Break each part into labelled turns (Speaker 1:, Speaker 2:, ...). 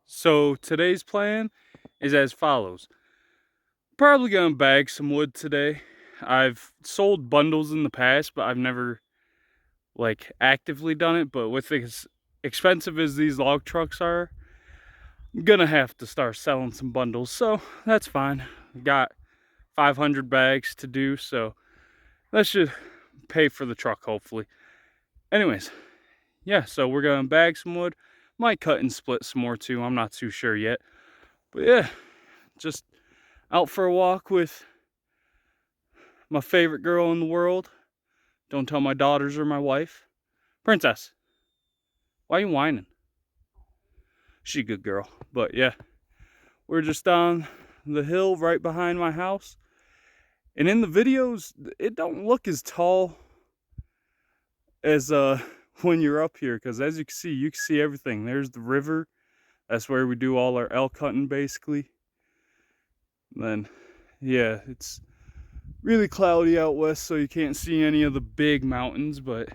Speaker 1: So today's plan is as follows. Probably gonna bag some wood today. I've sold bundles in the past, but I've never like actively done it. But with as expensive as these log trucks are, I'm gonna have to start selling some bundles. So that's fine. I've got 500 bags to do, so that should pay for the truck hopefully. Anyways, yeah, so we're gonna bag some wood. Might cut and split some more too. I'm not too sure yet. But yeah, just out for a walk with my favorite girl in the world. Don't tell my daughters or my wife. Princess, why are you whining? She a good girl. But yeah, we're just on the hill right behind my house. And in the videos, it don't look as tall as when you're up here. Because as you can see everything. There's the river. That's where we do all our elk hunting basically. And then, yeah, it's really cloudy out west, so you can't see any of the big mountains. But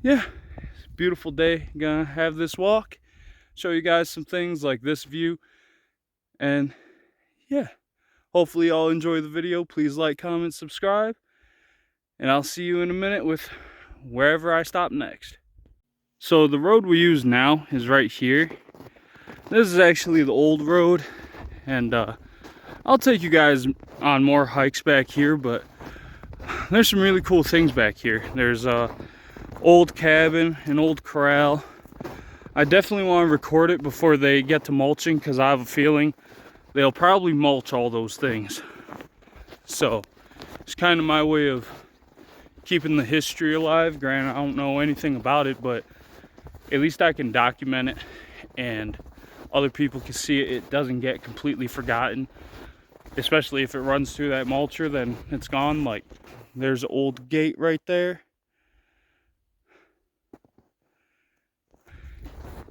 Speaker 1: yeah, it's a beautiful day. Gonna have this walk, show you guys some things like this view, and yeah, hopefully y'all enjoy the video. Please like, comment, subscribe, and I'll see you in a minute with wherever I stop next. So the road we use now is right here. This is actually the old road, and I'll take you guys on more hikes back here, but there's some really cool things back here. There's a old cabin, an old corral. I definitely want to record it before they get to mulching, because I have a feeling they'll probably mulch all those things. So it's kind of my way of keeping the history alive. Granted, I don't know anything about it, but at least I can document it and other people can see it. It doesn't get completely forgotten, especially if it runs through that mulcher, then it's gone. Like, there's an old gate right there.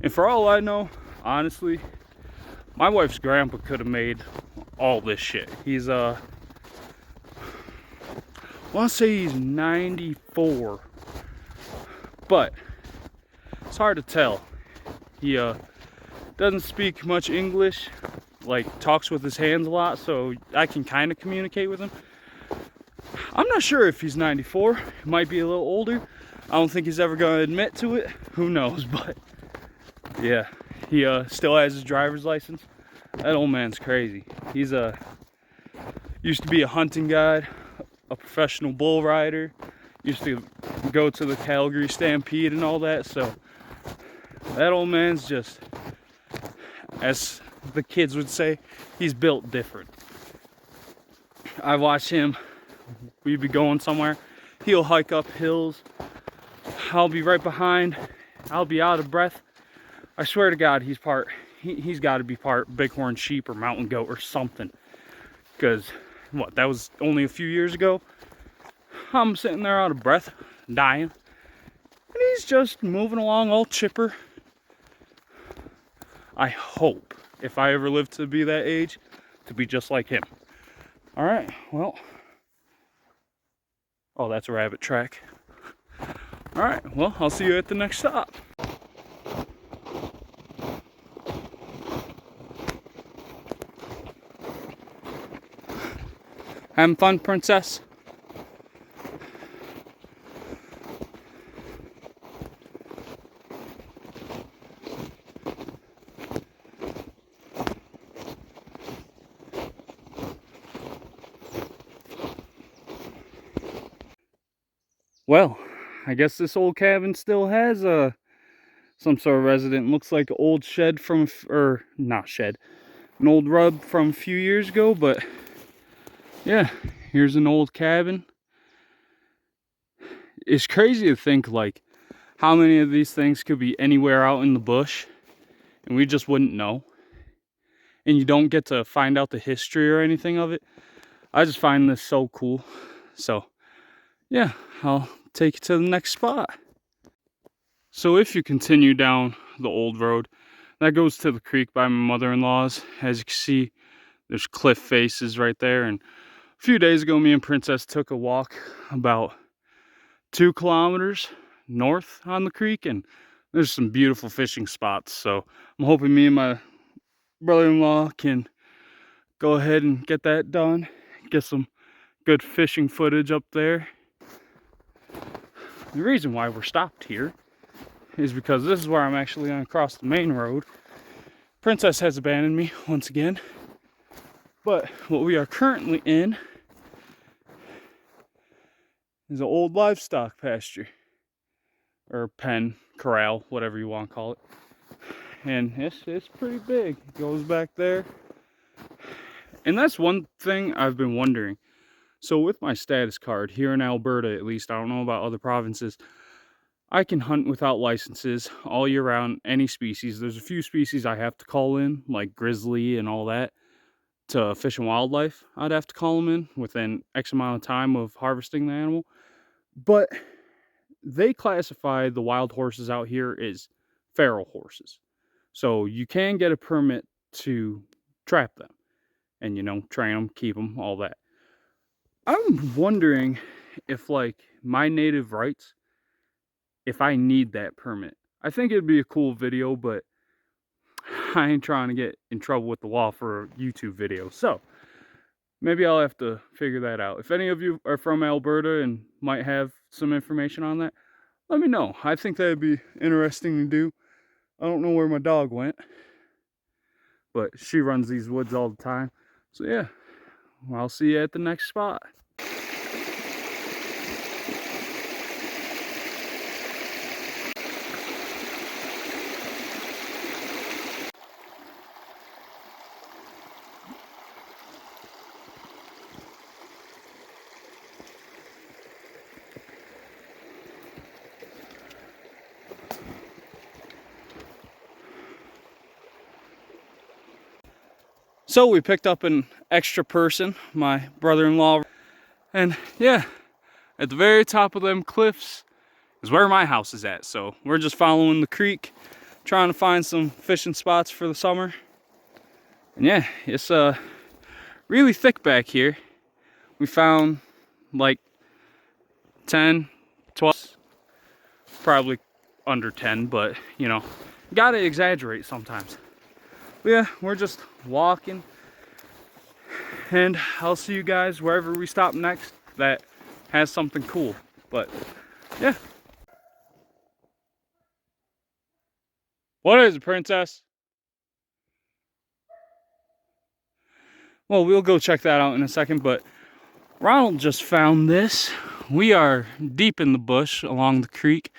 Speaker 1: And for all I know, honestly, my wife's grandpa could have made all this shit. He's I want to say he's 94, but it's hard to tell. He doesn't speak much English, like talks with his hands a lot, so I can kind of communicate with him. I'm not sure if he's 94. He might be a little older. I don't think he's ever going to admit to it. Who knows? But yeah, he still has his driver's license. That old man's crazy. He's used to be a hunting guide, a professional bull rider, used to go to the Calgary Stampede and all that. So that old man's just, as the kids would say, he's built different. I watch him. We'd be going somewhere, he'll hike up hills, I'll be right behind, I'll be out of breath. I swear to God, he's got to be part bighorn sheep or mountain goat or something. Because, what, that was only a few years ago. I'm sitting there out of breath, dying. And he's just moving along all chipper. I hope, if I ever live to be that age, to be just like him. Alright, well. Oh, that's a rabbit track. Alright, well, I'll see you at the next stop. Having fun, princess? Well, I guess this old cabin still has some sort of resident. Looks like an old shed from, or not shed, an old rub from a few years ago, but yeah, here's an old cabin. It's crazy to think like how many of these things could be anywhere out in the bush and we just wouldn't know. And you don't get to find out the history or anything of it. I just find this so cool. So yeah, I'll take you to the next spot. So if you continue down the old road, that goes to the creek by my mother-in-law's. As you can see, there's cliff faces right there. And a few days ago, me and Princess took a walk about 2 kilometers north on the creek, and there's some beautiful fishing spots. So I'm hoping me and my brother-in-law can go ahead and get that done, get some good fishing footage up there. The reason why we're stopped here is because this is where I'm actually gonna cross the main road. Princess has abandoned me once again, but what we are currently in is an old livestock pasture, or pen, corral, whatever you want to call it. And it's pretty big. It goes back there. And that's one thing I've been wondering. So with my status card here in Alberta, at least, I don't know about other provinces, I can hunt without licenses all year round, any species. There's a few species I have to call in, like grizzly and all that, to Fish and Wildlife. I'd have to call them in within X amount of time of harvesting the animal. But they classify the wild horses out here as feral horses. So you can get a permit to trap them and, you know, train them, keep them, all that. I'm wondering if, like, my native rights, if I need that permit. I think it'd be a cool video, but I ain't trying to get in trouble with the law for a YouTube video. So maybe I'll have to figure that out. If any of you are from Alberta and might have some information on that, let me know. I think that'd be interesting to do. I don't know where my dog went, but she runs these woods all the time. So yeah, I'll see you at the next spot. So we picked up an extra person, my brother-in-law, and yeah, at the very top of them cliffs is where my house is at. So we're just following the creek, trying to find some fishing spots for the summer. And yeah, it's really thick back here. We found like 10, 12, probably under 10, but you know, gotta exaggerate sometimes. But yeah, we're just walking, and I'll see you guys wherever we stop next that has something cool. But yeah. What is it, Princess? Well, we'll go check that out in a second, but Ronald just found this. We are deep in the bush along the creek,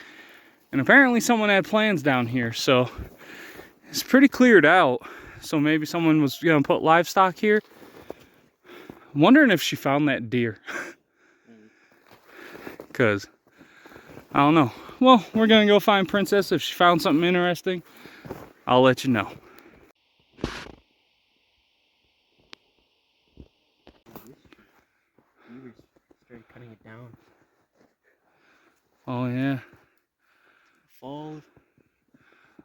Speaker 1: and apparently someone had plans down here, so it's pretty cleared out. So maybe someone was gonna put livestock here. I'm wondering if she found that deer. Cause I don't know. Well, we're gonna go find Princess. If she found something interesting, I'll let you know.
Speaker 2: You started cutting it down.
Speaker 1: Oh yeah.
Speaker 2: Falls.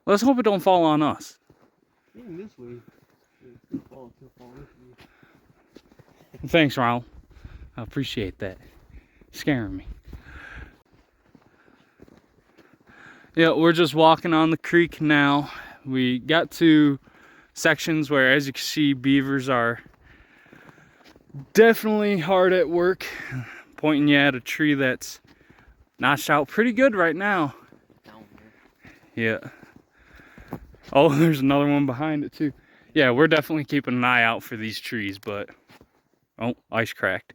Speaker 1: Let's hope it don't fall on us.
Speaker 2: Even this way. It'll fall with you.
Speaker 1: Thanks, Ronald. I appreciate that. Scaring me. Yeah, we're just walking on the creek now. We got to sections where, as you can see, beavers are definitely hard at work, pointing you at a tree that's notched out pretty good right now.
Speaker 2: Down here.
Speaker 1: Yeah. Oh, there's another one behind it too. Yeah, we're definitely keeping an eye out for these trees, but oh, ice cracked.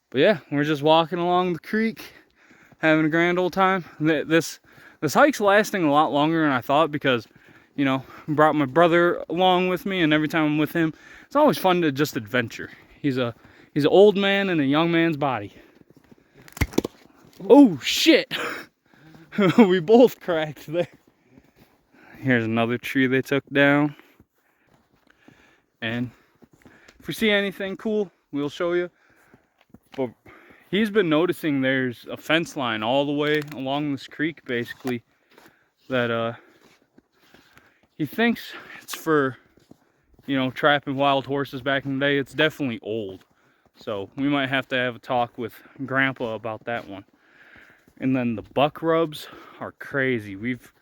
Speaker 1: But yeah, we're just walking along the creek, having a grand old time. This hike's lasting a lot longer than I thought, because, you know, I brought my brother along with me, and every time I'm with him, it's always fun to just adventure. He's an old man in a young man's body. Oh shit! We both cracked there. Here's another tree they took down. And if we see anything cool, we'll show you. But he's been noticing there's a fence line all the way along this creek, basically, that he thinks it's for, you know, trapping wild horses back in the day. It's definitely old. So we might have to have a talk with Grandpa about that one. And then the buck rubs are crazy. We've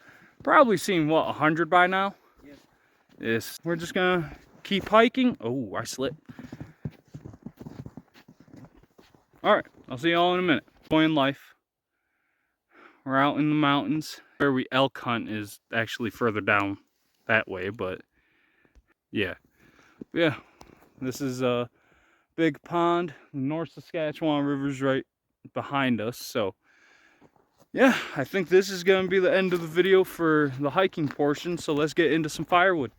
Speaker 1: probably seen, what, 100 by now?
Speaker 2: Yeah.
Speaker 1: We're just gonna keep hiking. Oh, I slipped. All right, I'll see y'all in a minute. Enjoying life. We're out in the mountains. Where we elk hunt is actually further down that way, but yeah. Yeah, this is a big pond. North Saskatchewan River's right behind us, so yeah, I think this is gonna be the end of the video for the hiking portion, so let's get into some firewood.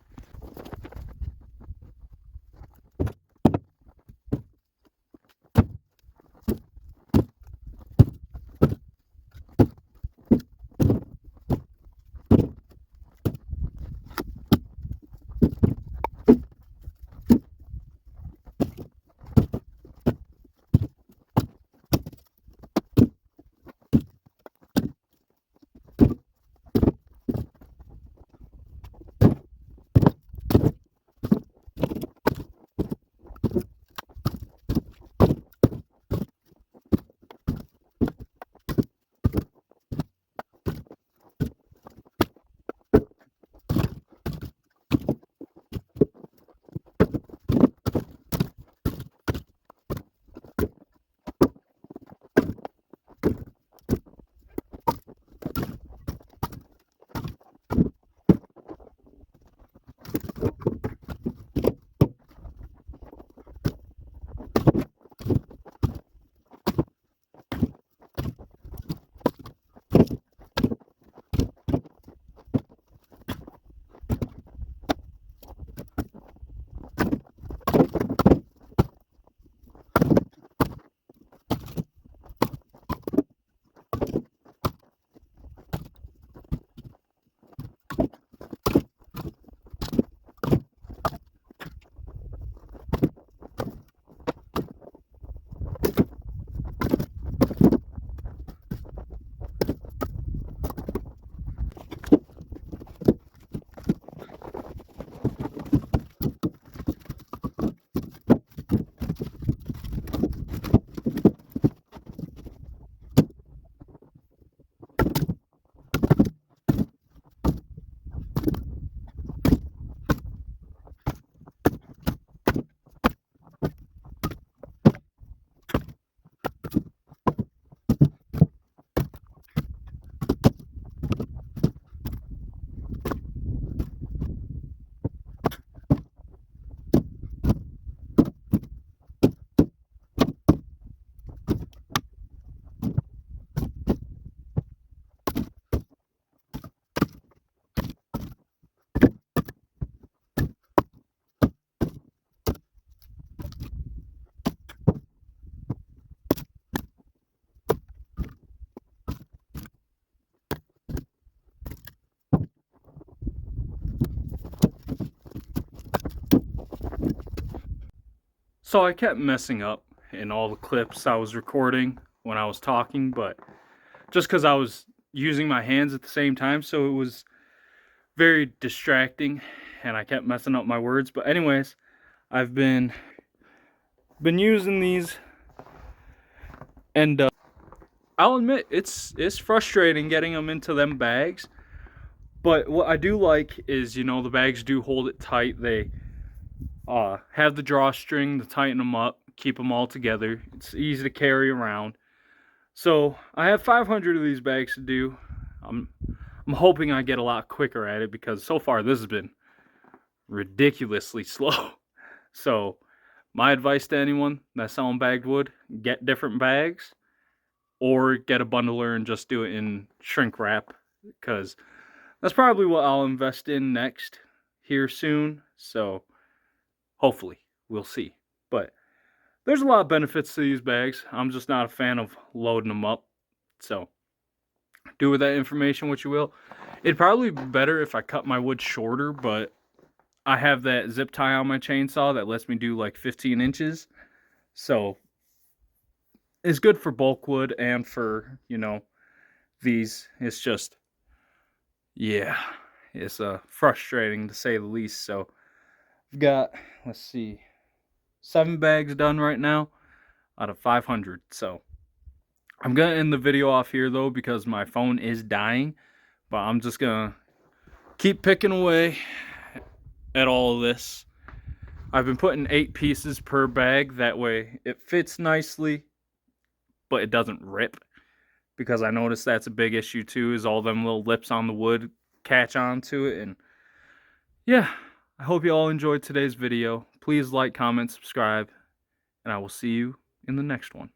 Speaker 1: So I kept messing up in all the clips I was recording when I was talking, but just because I was using my hands at the same time, so it was very distracting and I kept messing up my words. But anyways, I've been using these, and I'll admit it's frustrating getting them into them bags. But what I do like is, you know, the bags do hold it tight. They have the drawstring to tighten them up, keep them all together. It's easy to carry around. So I have 500 of these bags to do. I'm I'm hoping I get a lot quicker at it because so far this has been ridiculously slow. So my advice to anyone that's selling bagged wood: get different bags or get a bundler and just do it in shrink wrap, because that's probably what I'll invest in next here soon. So hopefully we'll see. But there's a lot of benefits to these bags. I'm just not a fan of loading them up. So do with that information what you will. It'd probably be better if I cut my wood shorter, but I have that zip tie on my chainsaw that lets me do like 15 inches. So it's good for bulk wood and for, you know, these. It's just, yeah, it's frustrating to say the least. So I've got, let's see, 7 bags done right now out of 500. So I'm gonna end the video off here though because my phone is dying, but I'm just gonna keep picking away at all of this. I've been putting 8 pieces per bag, that way it fits nicely, but it doesn't rip, because I noticed that's a big issue too, is all them little lips on the wood catch onto it. And yeah, I hope you all enjoyed today's video. Please like, comment, subscribe, and I will see you in the next one.